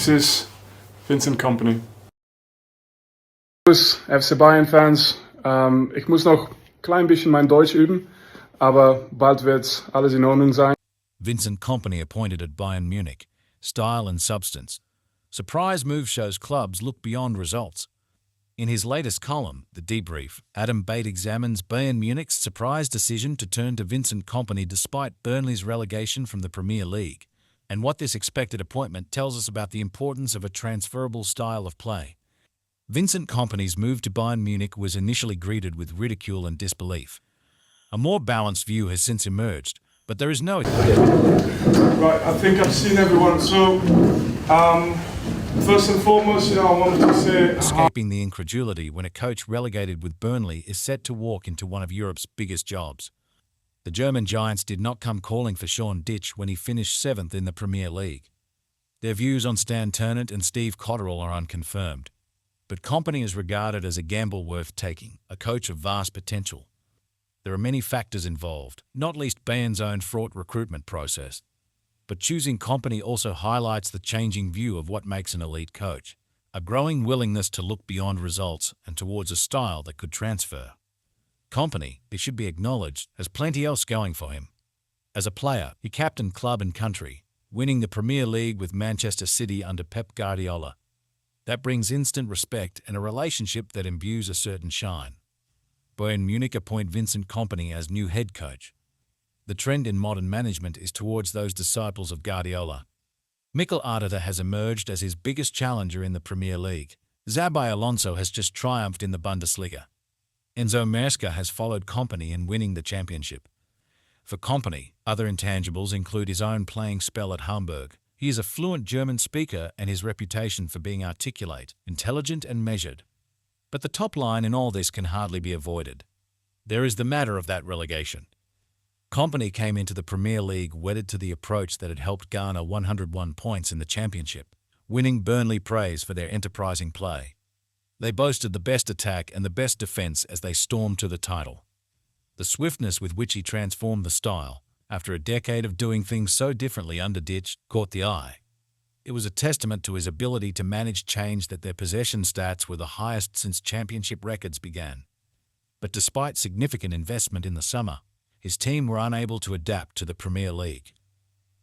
This is Vincent Company. FC Bayern-Fans. Ich muss noch ein klein bisschen mein Deutsch üben, aber bald wird alles in Ordnung sein. Vincent Company appointed at Bayern Munich. Style and substance. Surprise move shows clubs look beyond results. In his latest column, The Debrief, Adam Bate examines Bayern Munich's surprise decision to turn to Vincent Company despite Burnley's relegation from the Premier League, and what this expected appointment tells us about the importance of a transferable style of play. Vincent Company's move to Bayern Munich was initially greeted with ridicule and disbelief. A more balanced view has since emerged, but there is no... Right, I think I've seen everyone. So, first and foremost, I wanted to say... Escaping the incredulity when a coach relegated with Burnley is set to walk into one of Europe's biggest jobs. The German Giants did not come calling for Sean Dyche when he finished 7th in the Premier League. Their views on Stan Ternent and Steve Cotterill are unconfirmed. But Company is regarded as a gamble worth taking, a coach of vast potential. There are many factors involved, not least Bayern's own fraught recruitment process. But choosing Company also highlights the changing view of what makes an elite coach, a growing willingness to look beyond results and towards a style that could transfer. Company, it should be acknowledged, has plenty else going for him. As a player, he captained club and country, winning the Premier League with Manchester City under Pep Guardiola. That brings instant respect and a relationship that imbues a certain shine. Bayern Munich appoint Vincent Company as new head coach. The trend in modern management is towards those disciples of Guardiola. Mikel Arteta has emerged as his biggest challenger in the Premier League. Xabi Alonso has just triumphed in the Bundesliga. Enzo Maresca has followed Company in winning the championship. For Company, other intangibles include his own playing spell at Hamburg. He is a fluent German speaker and his reputation for being articulate, intelligent and measured. But the top line in all this can hardly be avoided. There is the matter of that relegation. Company came into the Premier League wedded to the approach that had helped garner 101 points in the championship, winning Burnley praise for their enterprising play. They boasted the best attack and the best defence as they stormed to the title. The swiftness with which he transformed the style, after a decade of doing things so differently under Dyche, caught the eye. It was a testament to his ability to manage change that their possession stats were the highest since championship records began. But despite significant investment in the summer, his team were unable to adapt to the Premier League.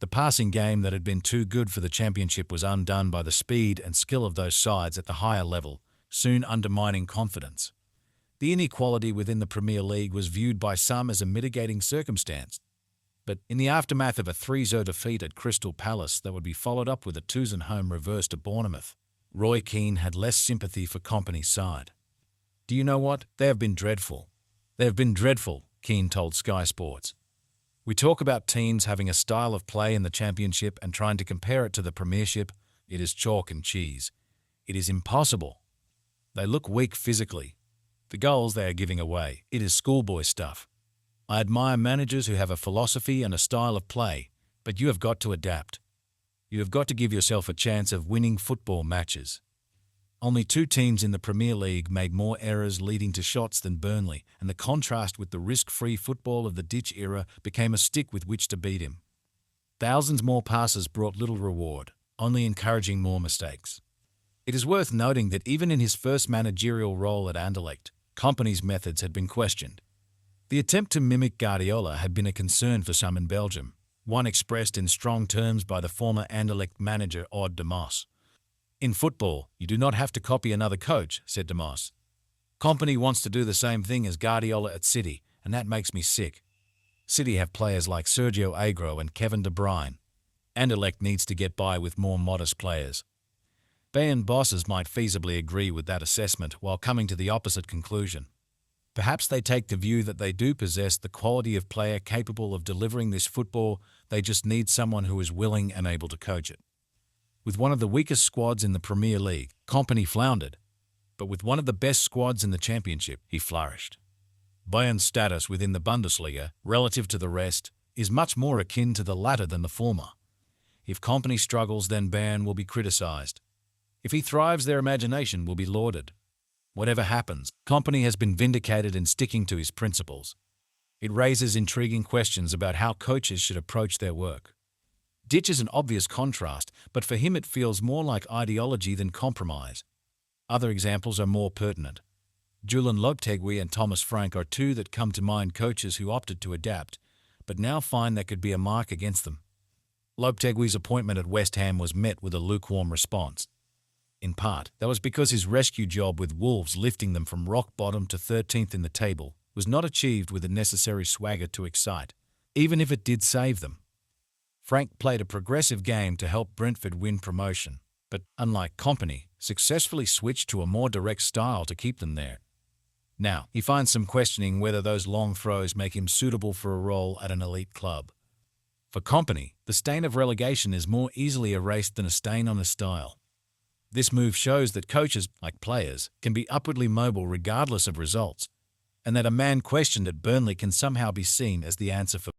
The passing game that had been too good for the championship was undone by the speed and skill of those sides at the higher level, soon undermining confidence. The inequality within the Premier League was viewed by some as a mitigating circumstance. But in the aftermath of a 3-0 defeat at Crystal Palace that would be followed up with a 2-0 home reverse to Bournemouth, Roy Keane had less sympathy for Company's side. "Do you know what? They have been dreadful. They have been dreadful," Keane told Sky Sports. "We talk about teams having a style of play in the Championship and trying to compare it to the Premiership. It is chalk and cheese. It is impossible. They look weak physically. The goals they are giving away, it is schoolboy stuff. I admire managers who have a philosophy and a style of play, but you have got to adapt. You have got to give yourself a chance of winning football matches." Only 2 teams in the Premier League made more errors leading to shots than Burnley, and the contrast with the risk-free football of the Dyche era became a stick with which to beat him. Thousands more passes brought little reward, only encouraging more mistakes. It is worth noting that even in his first managerial role at Anderlecht, Company's methods had been questioned. The attempt to mimic Guardiola had been a concern for some in Belgium, one expressed in strong terms by the former Anderlecht manager Odd de Mos. "In football, you do not have to copy another coach," said de Mos. "Company wants to do the same thing as Guardiola at City, and that makes me sick. City have players like Sergio Aguero and Kevin De Bruyne. Anderlecht needs to get by with more modest players." Bayern bosses might feasibly agree with that assessment while coming to the opposite conclusion. Perhaps they take the view that they do possess the quality of player capable of delivering this football, they just need someone who is willing and able to coach it. With one of the weakest squads in the Premier League, Company floundered, but with one of the best squads in the Championship, he flourished. Bayern's status within the Bundesliga, relative to the rest, is much more akin to the latter than the former. If Company struggles, then Bayern will be criticised. If he thrives, their imagination will be lauded. Whatever happens, Company has been vindicated in sticking to his principles. It raises intriguing questions about how coaches should approach their work. Ditch is an obvious contrast, but for him it feels more like ideology than compromise. Other examples are more pertinent. Julian Lopetegui and Thomas Frank are two that come to mind, coaches who opted to adapt, but now find there could be a mark against them. Lopetegui's appointment at West Ham was met with a lukewarm response. In part, that was because his rescue job with Wolves, lifting them from rock bottom to 13th in the table, was not achieved with the necessary swagger to excite, even if it did save them. Frank played a progressive game to help Brentford win promotion, but, unlike Company, successfully switched to a more direct style to keep them there. Now, he finds some questioning whether those long throws make him suitable for a role at an elite club. For Company, the stain of relegation is more easily erased than a stain on a style. This move shows that coaches, like players, can be upwardly mobile regardless of results, and that a man questioned at Burnley can somehow be seen as the answer for